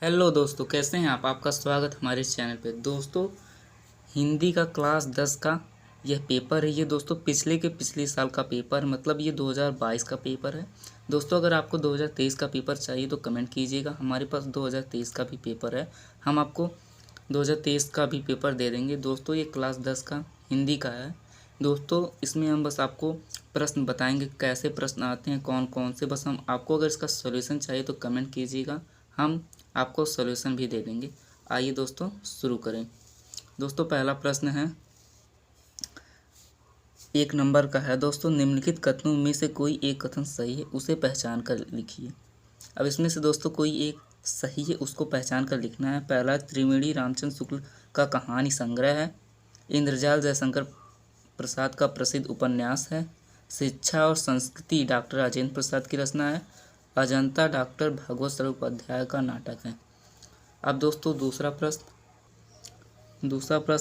Hello दोस्तों, कैसे हैं आप। आपका स्वागत हमारे चैनल पे। दोस्तों, हिंदी का क्लास 10 का यह पेपर है। ये दोस्तों पिछले साल का पेपर, मतलब ये 2022 का पेपर है। दोस्तों, अगर आपको 2023 का पेपर चाहिए तो कमेंट कीजिएगा। हमारे पास 2023 का भी पेपर है, हम आपको 2023 का भी पेपर दे देंगे। दोस्तों, ये क्लास 10 का हिंदी का है। दोस्तों, इसमें हम बस आपको प्रश्न बताएंगे, कैसे प्रश्न आते हैं, कौन कौन से। बस हम आपको अगर इसका सॉल्यूशन चाहिए तो कमेंट कीजिएगा, हम आपको सॉल्यूशन भी दे देंगे। आइए दोस्तों शुरू करें। दोस्तों, पहला प्रश्न है, 1 नंबर का है। दोस्तों, निम्नलिखित कथनों में से कोई एक कथन सही है, उसे पहचान कर लिखिए। अब इसमें से दोस्तों कोई एक सही है, उसको पहचान कर लिखना है। पहला, त्रिवेणी रामचंद्र शुक्ल का कहानी संग्रह है। इंद्रजाल जयशंकर प्रसाद का प्रसिद्ध उपन्यास है। शिक्षा और संस्कृति डॉक्टर राजेंद्र प्रसाद की रचना है। अजंता डॉक्टर भागवत स्वरूप उपाध्याय का नाटक है। अब दोस्तों दूसरा प्रश्न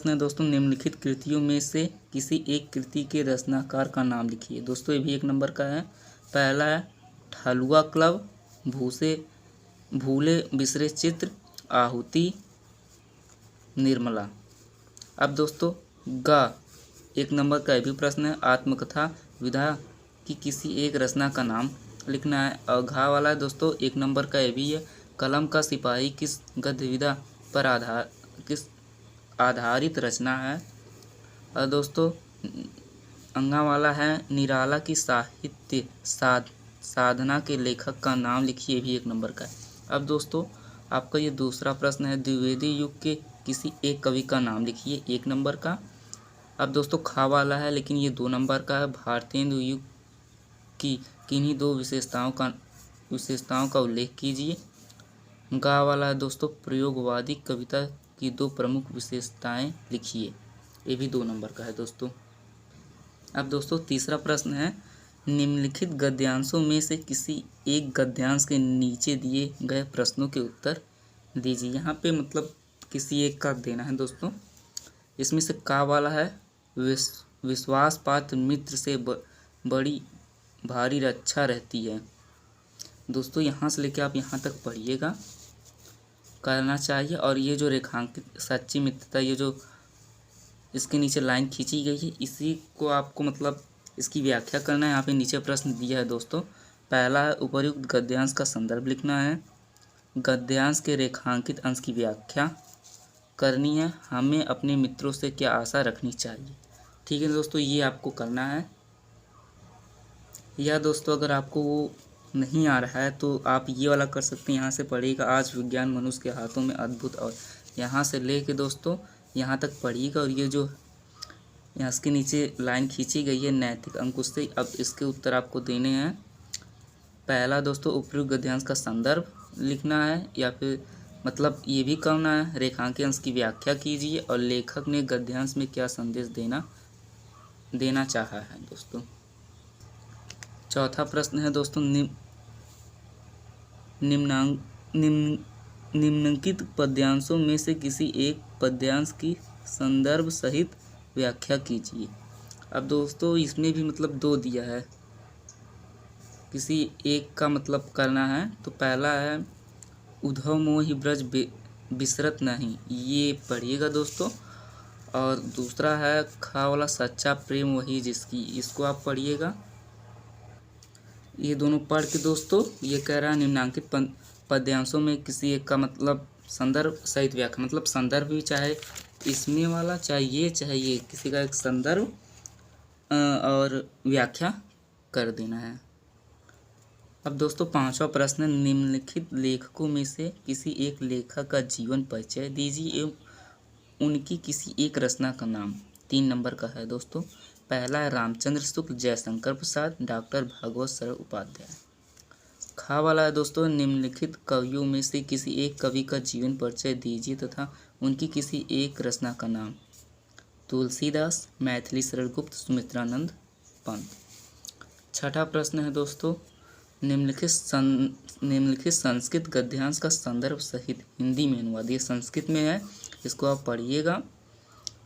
है दोस्तों, निम्नलिखित कृतियों में से किसी एक कृति के रचनाकार का नाम लिखिए। दोस्तों, ये भी 1 नंबर का है। पहला है ठलुआ क्लब, भूले बिसरे चित्र, आहुति, निर्मला। अब दोस्तों गा 1 नंबर का भी प्रश्न है, आत्मकथा विधा की किसी एक रचना का नाम लिखना है। और घा वाला है दोस्तों 1 नंबर का भी है, कलम का सिपाही किस गद्य विधा पर आधारित रचना है। और दोस्तों अंगा वाला है, निराला की साहित्य साधना के लेखक का नाम लिखिए, भी 1 नंबर का है। अब दोस्तों आपका ये दूसरा प्रश्न है, द्विवेदी युग के किसी एक कवि का नाम लिखिए, 1 नंबर का। अब दोस्तों खा वाला है, लेकिन ये 2 नंबर का है, भारतेंदु युग की किन्हीं 2 विशेषताओं का उल्लेख कीजिए। गा वाला है दोस्तों, प्रयोगवादी कविता की 2 प्रमुख विशेषताएं लिखिए, ये भी 2 नंबर का है दोस्तों। अब दोस्तों तीसरा प्रश्न है, निम्नलिखित गद्यांशों में से किसी एक गद्यांश के नीचे दिए गए प्रश्नों के उत्तर दीजिए। यहाँ पे मतलब किसी एक का देना है दोस्तों। इसमें से का वाला है, विश्वास पात्र मित्र से बड़ी भारी रक्षा रहती है। दोस्तों यहाँ से लेके आप यहाँ तक पढ़िएगा, करना चाहिए। और ये जो रेखांकित सच्ची मित्रता, ये जो इसके नीचे लाइन खींची गई है, इसी को आपको मतलब इसकी व्याख्या करना है। यहाँ पे नीचे प्रश्न दिया है दोस्तों। पहला है, उपर्युक्त गद्यांश का संदर्भ लिखना है। गद्यांश के रेखांकित अंश की व्याख्या करनी है। हमें अपने मित्रों से क्या आशा रखनी चाहिए। ठीक है दोस्तों, ये आपको करना है। या दोस्तों अगर आपको वो नहीं आ रहा है तो आप ये वाला कर सकते हैं, यहाँ से पढ़िएगा, आज विज्ञान मनुष्य के हाथों में अद्भुत। और यहाँ से ले के दोस्तों यहाँ तक पढ़िएगा। और ये जो यहाँ इसके नीचे लाइन खींची गई है नैतिक अंकुश से, अब इसके उत्तर आपको देने हैं। पहला दोस्तों, उपयुक्त गद्यांश का संदर्भ लिखना है, या फिर मतलब ये भी करना है, रेखांकित अंश की व्याख्या कीजिए, और लेखक ने गद्यांश में क्या संदेश देना चाहा है दोस्तों। चौथा प्रश्न है दोस्तों, निम्नलिखित पद्यांशों में से किसी एक पद्यांश की संदर्भ सहित व्याख्या कीजिए। अब दोस्तों इसमें भी मतलब 2 दिया है, किसी एक का मतलब करना है। तो पहला है, उद्धव मोहि ब्रज बिसरत नहीं, ये पढ़िएगा दोस्तों। और दूसरा है, खा वाला सच्चा प्रेम वही जिसकी, इसको आप पढ़िएगा। ये दोनों पढ़ के दोस्तों ये कह रहा है, निम्नांकित पद्यांशों में किसी एक का मतलब संदर्भ सहित व्याख्या, मतलब संदर्भ भी चाहे इसमें वाला चाहिए, किसी का एक संदर्भ और व्याख्या कर देना है। अब दोस्तों 5वां प्रश्न, निम्नलिखित लेखकों में से किसी एक लेखक का जीवन परिचय दीजिए एवं उनकी किसी एक रचना का नाम। 3 नंबर का है दोस्तों। पहला है, रामचंद्र शुक्ल, जयशंकर प्रसाद, डॉक्टर भागवत स्वरूप उपाध्याय। खा वाला है दोस्तों, निम्नलिखित कवियों में से किसी एक कवि का जीवन परिचय दीजिए तथा उनकी किसी एक रचना का नाम। तुलसीदास, मैथिली शरण गुप्त, सुमित्रानंद पंत। छठा प्रश्न है दोस्तों, निम्नलिखित संस्कृत गद्यांश का संदर्भ सहित हिंदी में अनुवाद। ये संस्कृत में है, इसको आप पढ़िएगा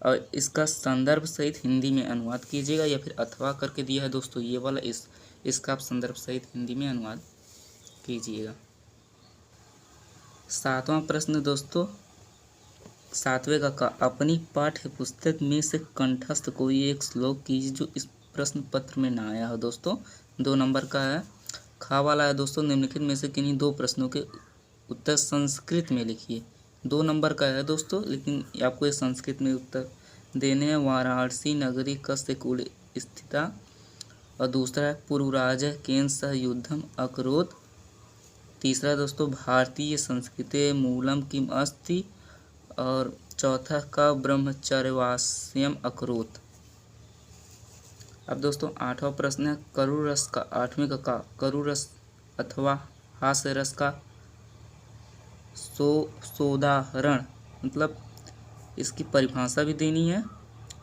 और इसका संदर्भ सहित हिंदी में अनुवाद कीजिएगा, या फिर अथवा करके दिया है दोस्तों ये वाला, इसका आप संदर्भ सहित हिंदी में अनुवाद कीजिएगा। सातवां प्रश्न दोस्तों, सातवें का अपनी पाठ्य पुस्तक में से कंठस्थ कोई एक श्लोक कीजिए जो इस प्रश्न पत्र में ना आया हो। दोस्तों 2 नंबर का है। खा वाला है दोस्तों, निम्नलिखित में से किन्हीं 2 प्रश्नों के उत्तर संस्कृत में लिखिए। 2 नंबर का है दोस्तों, लेकिन आपको ये संस्कृत में उत्तर देने हैं। वाराणसी नगरी कस्य कुल स्थिता, और दूसरा है पुरुराज केन सह युद्धम अकरोत। तीसरा दोस्तों, भारतीय संस्कृते मूलम किम अस्ति, और चौथा का ब्रह्मचर्यवास्यम अकरोत। अब दोस्तों 8वां प्रश्न है करु रस का, 8वें का करु रस अथवा हास्य रस का सोदाहरण, मतलब इसकी परिभाषा भी देनी है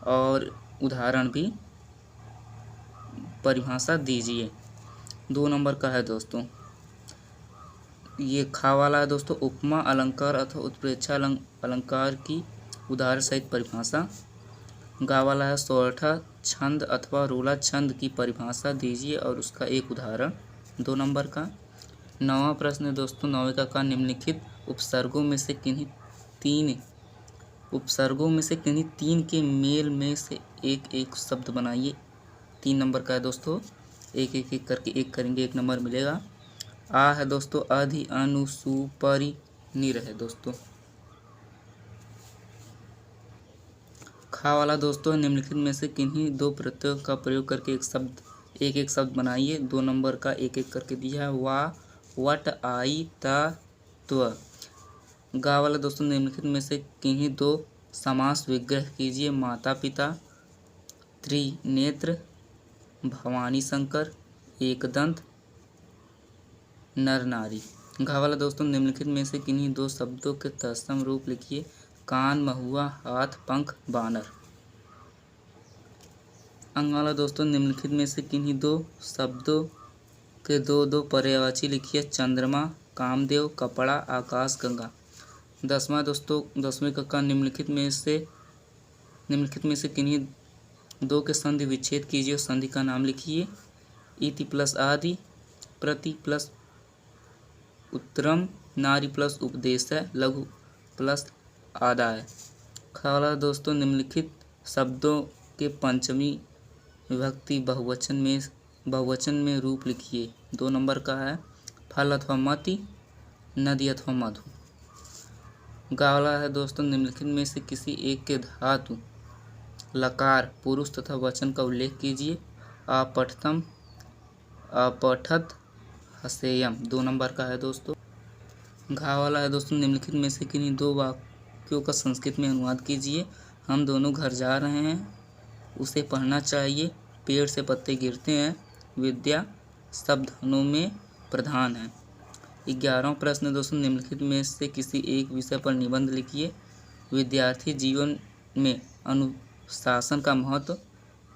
और उदाहरण भी, परिभाषा दीजिए। 2 नंबर का है दोस्तों, ये खा वाला है दोस्तों, उपमा अलंकार अथवा उत्प्रेक्षा अलंकार की उदाहरण सहित परिभाषा। गा वाला है सोरठा छंद अथवा रोला छंद की परिभाषा दीजिए और उसका एक उदाहरण। 2 नंबर का। 9वां प्रश्न है दोस्तों, 9वें का निम्नलिखित उपसर्गों में से किन्हीं 3 के मेल में से एक शब्द बनाइए। 3 नंबर का है दोस्तों, एक करके एक करेंगे, 1 नंबर मिलेगा। आ है दोस्तों, अधि अनु सु परि निर है दोस्तों। खा वाला दोस्तों, निम्नलिखित में से किन्हीं 2 प्रत्ययों का प्रयोग करके एक शब्द बनाइए। 2 नंबर का एक करके दिया है। वा, वट, आई, ता, त्व। गा वाला दोस्तों, निम्नलिखित में से किन्हीं 2 समास विग्रह कीजिए। माता पिता, त्रिनेत्र, भवानी शंकर, एकदंत, नर नारी। घा वाला दोस्तों, निम्नलिखित में से किन्हीं 2 शब्दों के तत्सम रूप लिखिए। कान, महुआ, हाथ, पंख, बानर। अंग वाला दोस्तों, निम्नलिखित में से किन्हीं 2 शब्दों के 2 पर्यायवाची लिखिए। चंद्रमा, कामदेव, कपड़ा, आकाश, गंगा। 10वां दोस्तों, 10वें का निम्नलिखित में से किन्हीं 2 के संधि विच्छेद कीजिए। संधि का नाम लिखिए। इति प्लस आदि, प्रति प्लस उत्तरम, नारी प्लस उपदेश है, लघु प्लस आदाय। खा वाला दोस्तों, निम्नलिखित शब्दों के पंचमी विभक्ति बहुवचन में रूप लिखिए। 2 नंबर का है। फल अथवा मति, नदी अथवा मधु। गा वाला है दोस्तों, निम्नलिखित में से किसी एक के धातु लकार पुरुष तथा वचन का उल्लेख कीजिए। अपठतम, अपठत, हसेयम। 2 नंबर का है दोस्तों। घा वाला है दोस्तों, निम्नलिखित में से किन्हीं 2 वाक्यों का संस्कृत में अनुवाद कीजिए। हम दोनों घर जा रहे हैं, उसे पढ़ना चाहिए, पेड़ से पत्ते गिरते हैं, विद्या सब धनों में प्रधान है। 11वां प्रश्न दोस्तों, निम्नलिखित में से किसी एक विषय पर निबंध लिखिए। विद्यार्थी जीवन में अनुशासन का महत्व,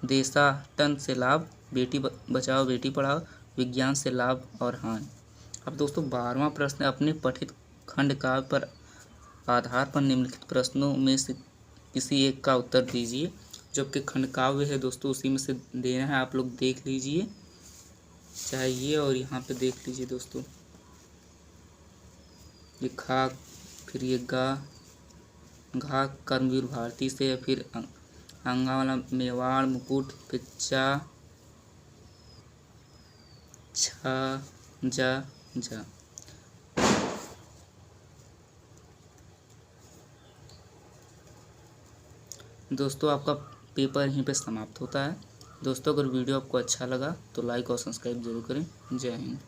देशाटन से लाभ, बेटी बचाओ बेटी पढ़ाओ, विज्ञान से लाभ और हानि। अब दोस्तों 12वां प्रश्न, अपने पठित खंड काव्य पर आधार पर निम्नलिखित प्रश्नों में से किसी एक का उत्तर दीजिए। जो आपके खंड काव्य है दोस्तों उसी में से देना है, आप लोग देख लीजिए, चाहे ये और यहाँ पे देख लीजिए दोस्तों। ये खा, फिर ये गा, घा कर्मवीर भारती से, फिर अंगा वाला मेवाड़ मुकुट, फिर चा, छा, जा, जा। दोस्तों आपका पेपर यहीं पे समाप्त होता है। दोस्तों अगर वीडियो आपको अच्छा लगा तो लाइक और सब्सक्राइब जरूर करें। जय हिंद।